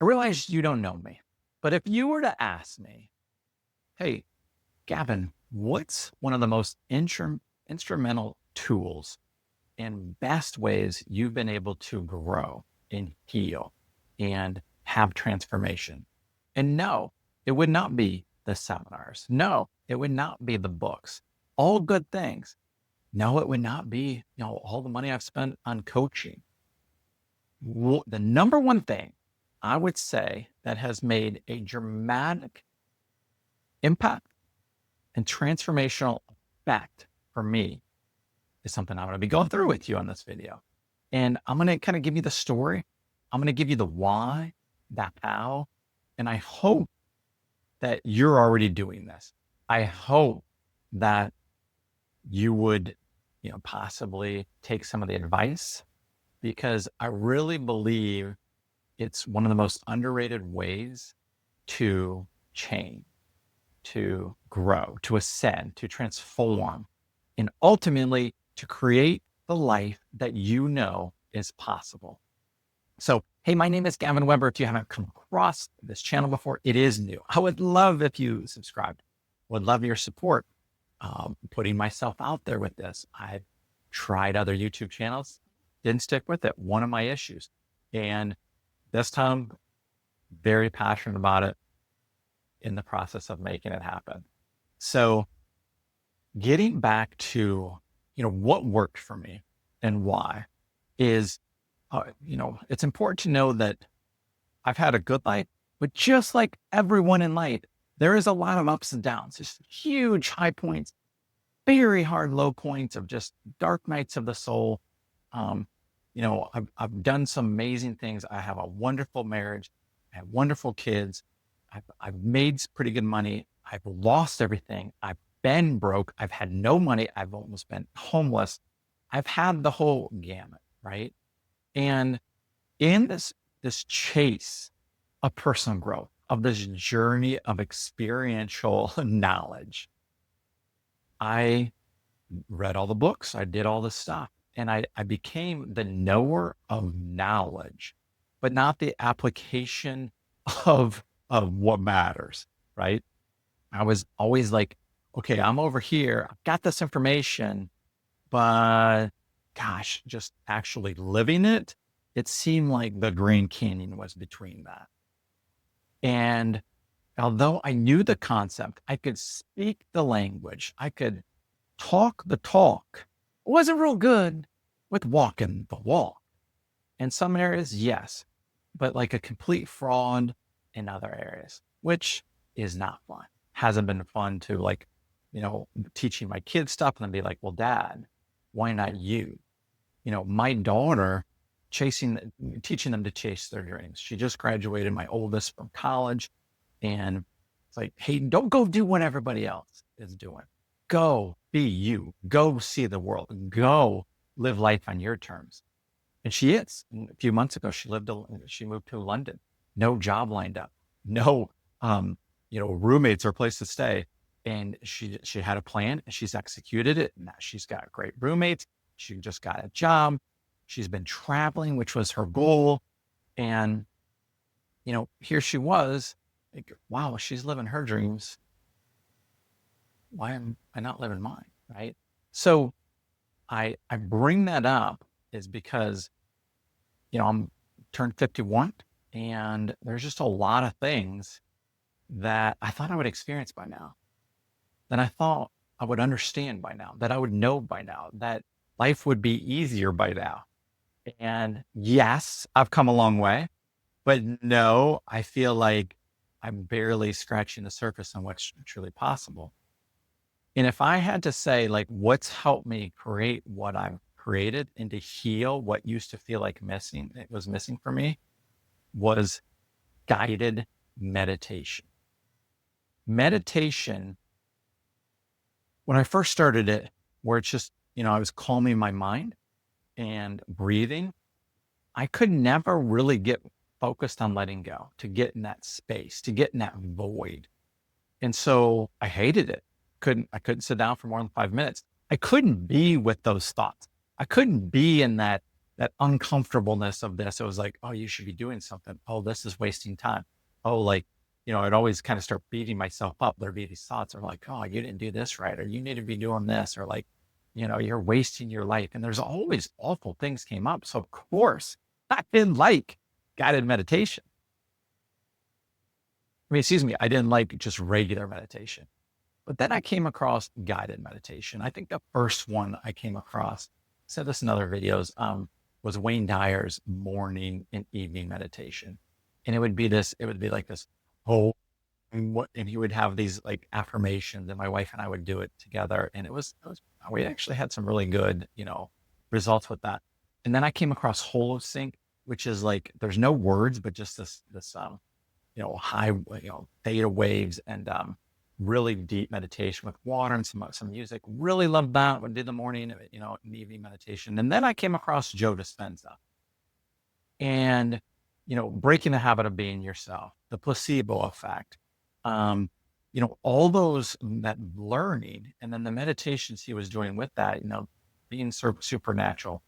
I realize you don't know me, but if you were to ask me, hey, Gavin, what's one of the most instrumental tools and best ways you've been able to grow and heal and have transformation? And no, it would not be the seminars. No, it would not be the books. All good things. No, it would not be, all the money I've spent on coaching. The number one thing I would say that has made a dramatic impact and transformational effect for me is something I'm going to be going through with you on this video. And I'm going to kind of give you the story. I'm going to give you the why, the how, and I hope that you're already doing this. I hope that you would, possibly take some of the advice, because I really believe it's one of the most underrated ways to change, to grow, to ascend, to transform, and ultimately to create the life that you know is possible. So, hey, my name is Gavin Weber. If you haven't come across this channel before, it is new. I would love if you subscribed. Would love your support. Putting myself out there with this. I've tried other YouTube channels, didn't stick with it. One of my issues. And this time, very passionate about it, in the process of making it happen. So getting back to, what worked for me and why is, it's important to know that I've had a good life, but just like everyone in life, there is a lot of ups and downs. There's huge high points, very hard low points of just dark nights of the soul. I've done some amazing things. I have a wonderful marriage. I have wonderful kids. I've made pretty good money. I've lost everything. I've been broke. I've had no money. I've almost been homeless. I've had the whole gamut, right? And in this chase of personal growth, of this journey of experiential knowledge, I read all the books. I did all the stuff. And I became the knower of knowledge, but not the application of what matters, right? I was always like, okay, I'm over here. I've got this information, but gosh, just actually living it, it seemed like the Grand Canyon was between that. And although I knew the concept, I could speak the language, I could talk the talk, I wasn't real good with walking the walk. In some areas, yes, but like a complete fraud in other areas, which is not fun. Hasn't been fun to teaching my kids stuff and then be like, well, Dad, why not you? My daughter teaching them to chase their dreams. She just graduated, my oldest, from college. And it's like, hey, don't go do what everybody else is doing. Go be you. Go see the world. Go live life on your terms. And she is. And a few months ago, she moved to London. No job lined up. No, roommates or place to stay. And she had a plan and she's executed it. Now she's got great roommates. She just got a job. She's been traveling, which was her goal. And, here she was, like, wow, she's living her dreams. Why am I not living mine? Right. So I bring that up is because, I'm turned 51 and there's just a lot of things that I thought I would experience by now, that I thought I would understand by now, that I would know by now, that life would be easier by now. And yes, I've come a long way, but no, I feel like I'm barely scratching the surface on what's truly possible. And if I had to say, like, what's helped me create what I've created and to heal what used to feel like it was missing for me, was guided meditation. Meditation, when I first started it, where it's just, I was calming my mind and breathing, I could never really get focused on letting go, to get in that space, to get in that void. And so I hated it. I couldn't sit down for more than 5 minutes. I couldn't be with those thoughts. I couldn't be in that that uncomfortableness of this. It was like, oh, you should be doing something. Oh, this is wasting time. Oh, like, I'd always kind of start beating myself up. There'd be these thoughts of like, oh, you didn't do this right, or you need to be doing this, or like, you're wasting your life. And there's always awful things came up. So of course, I didn't like guided meditation. I didn't like just regular meditation. But then I came across guided meditation. I think the first one I came across, said this in other videos, was Wayne Dyer's morning and evening meditation. And it would be like this, oh, and he would have these like affirmations, and my wife and I would do it together. And we actually had some really good, results with that. And then I came across Holosync, which is like, there's no words, but just this, high, theta waves and, really deep meditation with water and some music. Really loved that. Would do the morning, and evening meditation. And then I came across Joe Dispenza and, breaking the habit of being yourself, the placebo effect, all those, that learning, and then the meditations he was doing with that, being supernatural,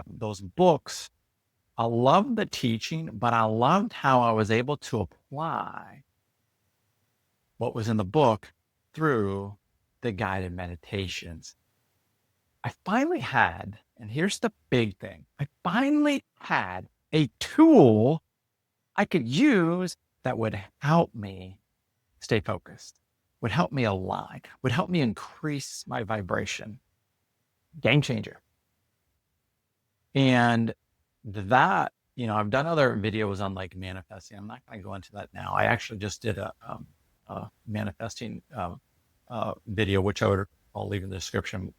those books. I loved the teaching, but I loved how I was able to apply what was in the book through the guided meditations. I finally had, and here's the big thing, I finally had a tool I could use that would help me stay focused, would help me align, would help me increase my vibration. Game changer. And that, I've done other videos on like manifesting. I'm not going to go into that now. I actually just did a manifesting video, which I'll leave in the description.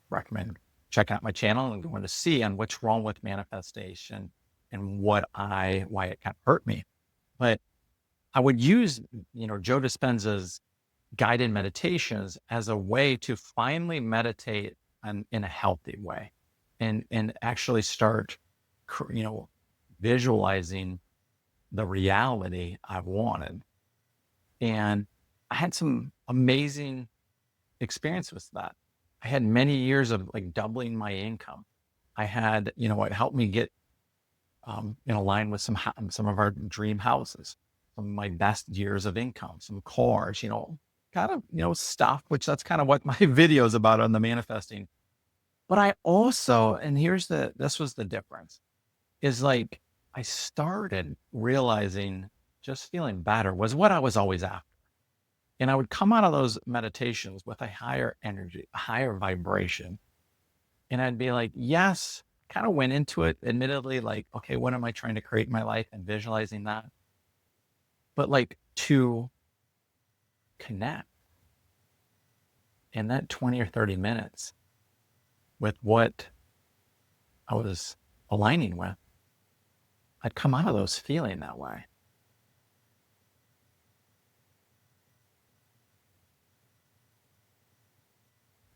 Recommend checking out my channel and going to see on what's wrong with manifestation and why it kind of hurt me. But I would use, Joe Dispenza's guided meditations as a way to finally meditate in a healthy way, and actually start, visualizing the reality I wanted. And I had some amazing experience with that. I had many years of like doubling my income. I had, it helped me get in line with some of our dream houses, some of my best years of income, some cars, kind of, stuff, which that's kind of what my video is about on the manifesting. But I also, and this was the difference, is like, I started realizing just feeling better was what I was always after. And I would come out of those meditations with a higher energy, a higher vibration. And I'd be like, yes, kind of went into it, admittedly, like, okay, what am I trying to create in my life, and visualizing that. But like, to connect in that 20 or 30 minutes with what I was aligning with, I'd come out of those feeling that way.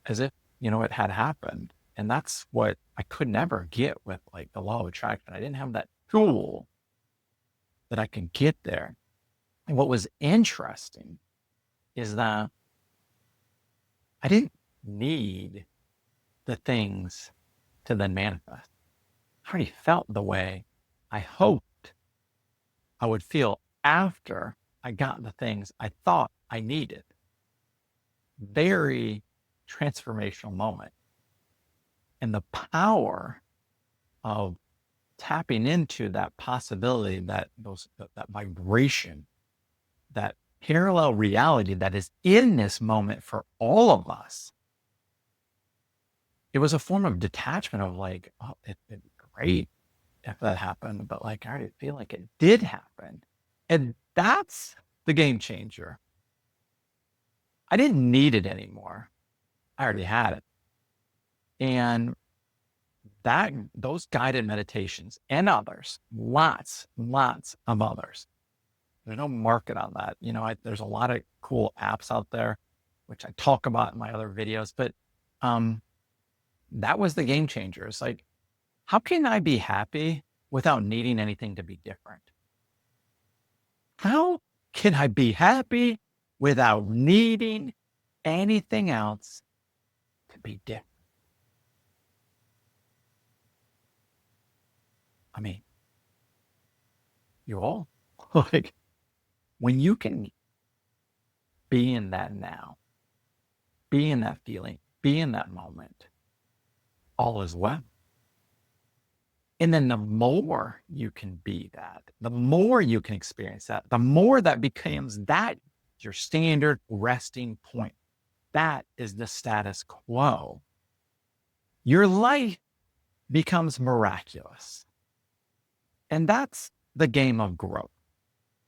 As if, it had happened. And that's what I could never get with like the law of attraction. I didn't have that tool that I could get there. And what was interesting is that I didn't need the things to then manifest. I already felt the way I hoped I would feel after I got the things I thought I needed. Very transformational moment. And the power of tapping into that possibility, that vibration, that parallel reality that is in this moment for all of us. It was a form of detachment of like, oh, it'd be great if that happened, but like, I already feel like it did happen. And that's the game changer. I didn't need it anymore. I already had it. And those guided meditations and others, lots of others. There's no market on that. There's a lot of cool apps out there, which I talk about in my other videos, but that was the game changer. It's like, how can I be happy without needing anything to be different? How can I be happy without needing anything else to be different? I mean, you all, like, when you can be in that now, be in that feeling, be in that moment, all is well. And then the more you can be that, the more you can experience that, the more that becomes that your standard resting point. That is the status quo. Your life becomes miraculous. And that's the game of growth.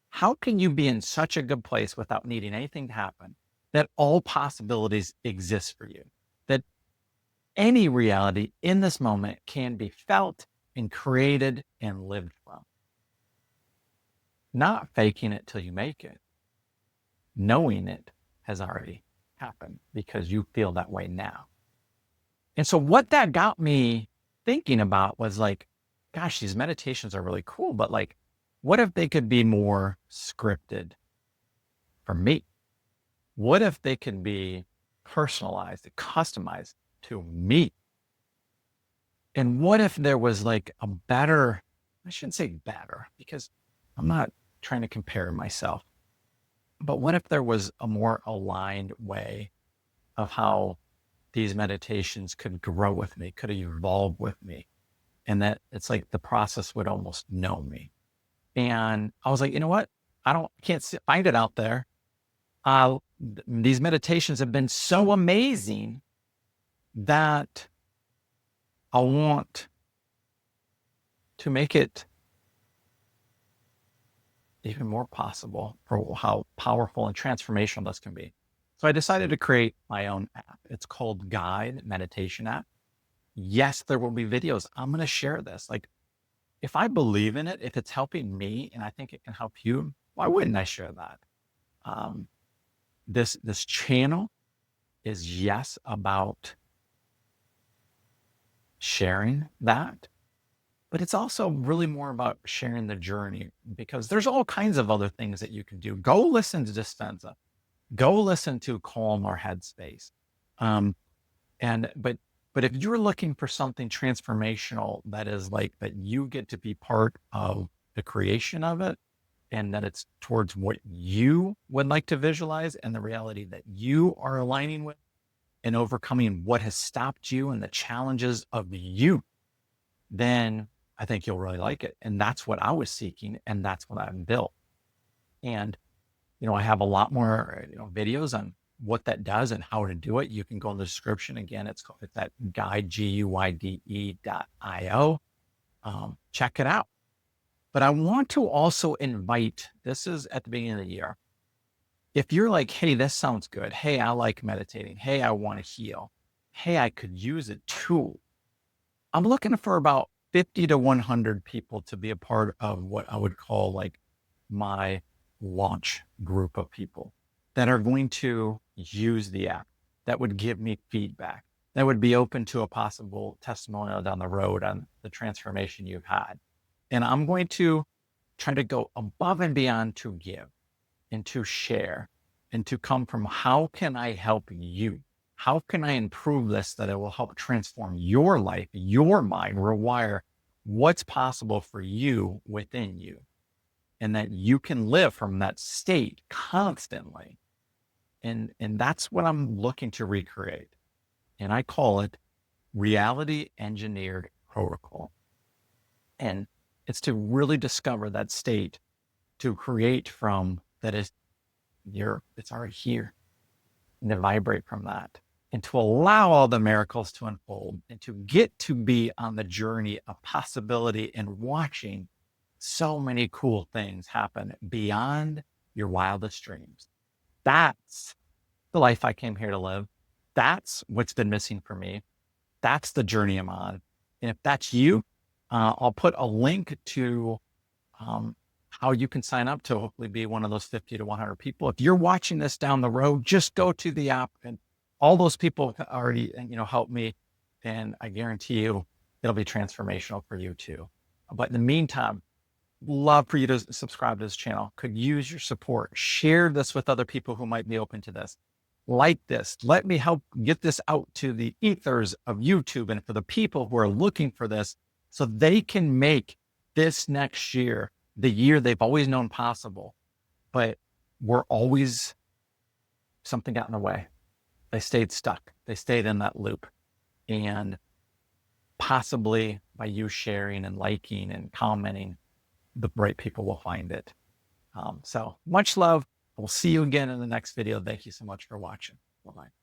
How can you be in such a good place without needing anything to happen, that all possibilities exist for you, that any reality in this moment can be felt and created and lived from? Not faking it till you make it, knowing it has already happened because you feel that way now. And so what that got me thinking about was like, gosh, these meditations are really cool, but like, what if they could be more scripted for me? What if they could be personalized, customized to me? And what if there was like a better, I shouldn't say better, because I'm not trying to compare myself, but what if there was a more aligned way of how these meditations could grow with me, could evolve with me, and that it's like the process would almost know me? And I was like, you know what? Can't find it out there. These meditations have been so amazing that I want to make it even more possible for how powerful and transformational this can be. So I decided to create my own app. It's called Guyde Meditation App. Yes, there will be videos. I'm going to share this. Like, if I believe in it, if it's helping me and I think it can help you, why wouldn't I share that? This channel is, yes, about sharing that, but it's also really more about sharing the journey, because there's all kinds of other things that you can do. Go listen to Dispenza. Go listen to Calm or Headspace. But if you're looking for something transformational, that is like that you get to be part of the creation of it, and that it's towards what you would like to visualize and the reality that you are aligning with, and overcoming what has stopped you and the challenges of you, then I think you'll really like it. And that's what I was seeking, and that's what I've built. And, I have a lot more, videos on what that does and how to do it. You can go in the description. Again, it's at Guyde, Guyde.io. Check it out. But I want to also invite, this is at the beginning of the year, if you're like, hey, this sounds good. Hey, I like meditating. Hey, I want to heal. Hey, I could use it too. I'm looking for about 50 to 100 people to be a part of what I would call like my launch group of people that are going to use the app, that would give me feedback, that would be open to a possible testimonial down the road on the transformation you've had. And I'm going to try to go above and beyond to give and to share and to come from, how can I help you? How can I improve this that it will help transform your life, your mind, rewire what's possible for you within you, and that you can live from that state constantly. And that's what I'm looking to recreate. And I call it reality engineered protocol. And it's to really discover that state, to create from that is it's already here, and to vibrate from that, and to allow all the miracles to unfold, and to get to be on the journey of possibility and watching so many cool things happen beyond your wildest dreams. That's the life I came here to live. That's what's been missing for me. That's the journey I'm on. And if that's you, I'll put a link to how you can sign up to hopefully be one of those 50 to 100 people. If you're watching this down the road, just go to the app, and all those people already, help me. And I guarantee you it'll be transformational for you too. But in the meantime, love for you to subscribe to this channel. Could use your support. Share this with other people who might be open to this. Like this. Let me help get this out to the ethers of YouTube and for the people who are looking for this, so they can make this next year, the year they've always known possible, but something got in the way. They stayed stuck. They stayed in that loop. And possibly by you sharing and liking and commenting, the right people will find it. So much love. We'll see you again in the next video. Thank you so much for watching. Bye-bye.